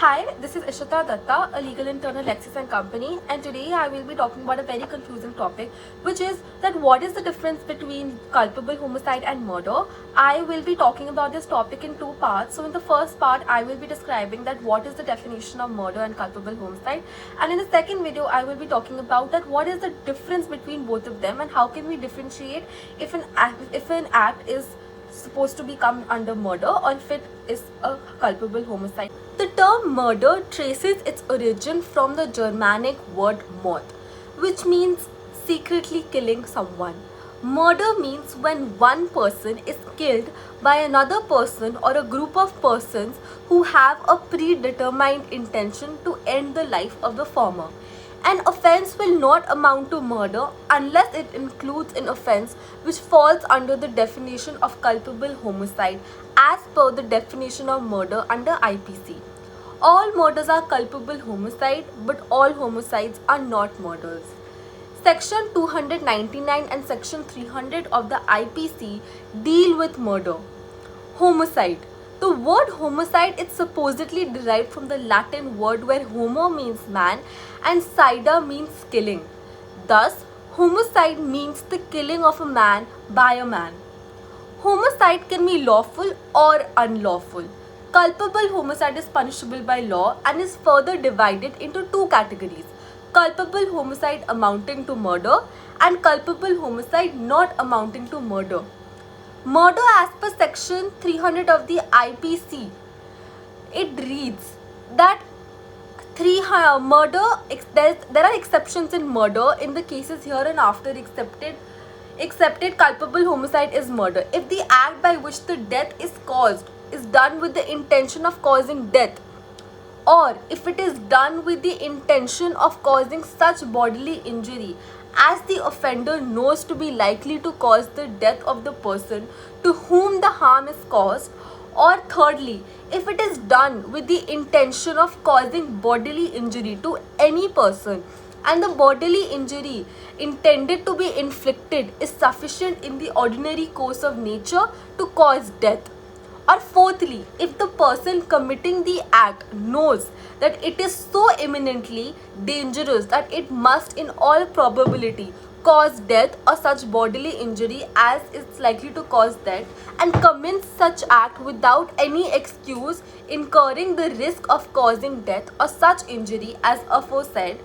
Hi, this is Ishita Dutta, a legal intern at LEXIS and Company, and today I will be talking about a very confusing topic, which is that what is the difference between culpable homicide and murder. I will be talking about this topic in two parts. So in the first part, I will be describing that what is the definition of murder and culpable homicide, and in the second video, I will be talking about that what is the difference between both of them and how can we differentiate if an act is supposed to become under murder or if it is a culpable homicide. The term murder traces its origin from the Germanic word mord, which means secretly killing someone. Murder means when one person is killed by another person or a group of persons who have a predetermined intention to end the life of the former. An offence will not amount to murder unless it includes an offence which falls under the definition of culpable homicide as per the definition of murder under IPC. All murders are culpable homicide, but all homicides are not murders. Section 299 and Section 300 of the IPC deal with murder. Homicide. The word homicide is supposedly derived from the Latin word where homo means man and cida means killing. Thus, homicide means the killing of a man by a man. Homicide can be lawful or unlawful. Culpable homicide is punishable by law and is further divided into two categories: culpable homicide amounting to murder and culpable homicide not amounting to murder. Murder as per section 300 of the IPC, it reads that there are exceptions in murder in the cases here and after accepted culpable homicide is murder if the act by which the death is caused is done with the intention of causing death, or if it is done with the intention of causing such bodily injury as the offender knows to be likely to cause the death of the person to whom the harm is caused, or thirdly, if it is done with the intention of causing bodily injury to any person and the bodily injury intended to be inflicted is sufficient in the ordinary course of nature to cause death. Or fourthly, if the person committing the act knows that it is so imminently dangerous that it must in all probability cause death or such bodily injury as is likely to cause death and commits such act without any excuse, incurring the risk of causing death or such injury as aforesaid.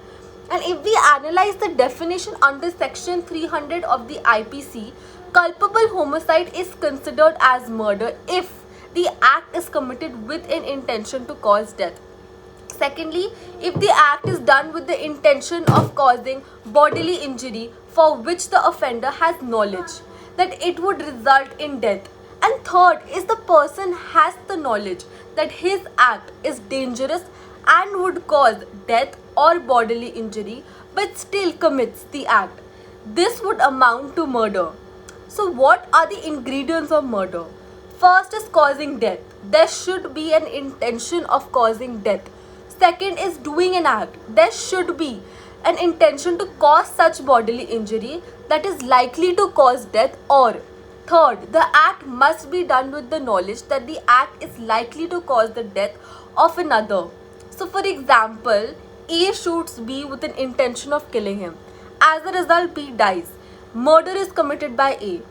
And if we analyze the definition under section 300 of the IPC, culpable homicide is considered as murder if the act is committed with an intention to cause death. Secondly, if the act is done with the intention of causing bodily injury for which the offender has knowledge that it would result in death. And third is the person has the knowledge that his act is dangerous and would cause death or bodily injury but still commits the act. This would amount to murder. So what are the ingredients of murder? First is causing death. There should be an intention of causing death. Second is doing an act. There should be an intention to cause such bodily injury that is likely to cause death. Or third, the act must be done with the knowledge that the act is likely to cause the death of another. So for example, A shoots B with an intention of killing him. As a result, B dies. Murder is committed by A.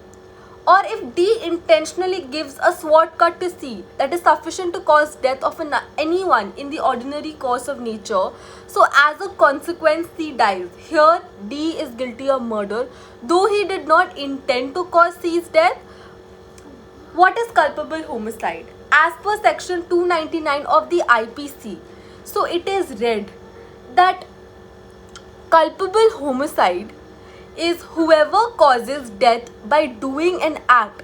Or if D intentionally gives a sword cut to C that is sufficient to cause death of anyone in the ordinary course of nature, so as a consequence C dies. Here D is guilty of murder though he did not intend to cause C's death. What is culpable homicide? As per section 299 of the IPC, so it is read that culpable homicide is whoever causes death by doing an act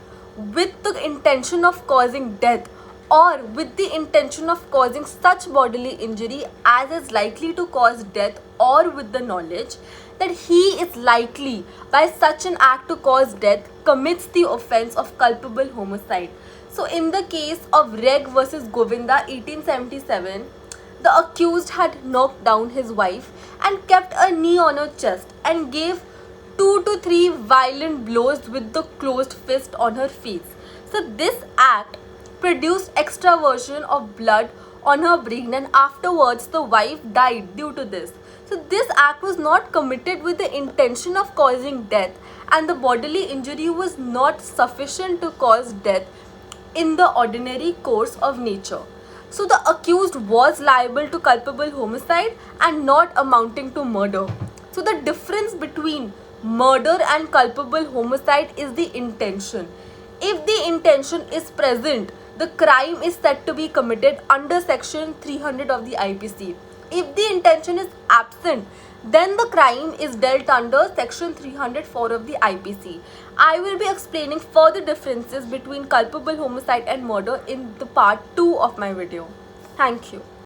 with the intention of causing death or with the intention of causing such bodily injury as is likely to cause death, or with the knowledge that he is likely by such an act to cause death commits the offence of culpable homicide. So in the case of Reg versus Govinda 1877, the accused had knocked down his wife and kept a knee on her chest and gave 2 to 3 violent blows with the closed fist on her face. So this act produced extraversion of blood on her brain, and afterwards the wife died due to this. So this act was not committed with the intention of causing death, and the bodily injury was not sufficient to cause death in the ordinary course of nature. So the accused was liable to culpable homicide and not amounting to murder. So the difference between murder and culpable homicide is the intention. If the intention is present, the crime is said to be committed under section 300 of the IPC. If the intention is absent, then the crime is dealt under section 304 of the IPC. I will be explaining further differences between culpable homicide and murder in the part 2 of my video. Thank you.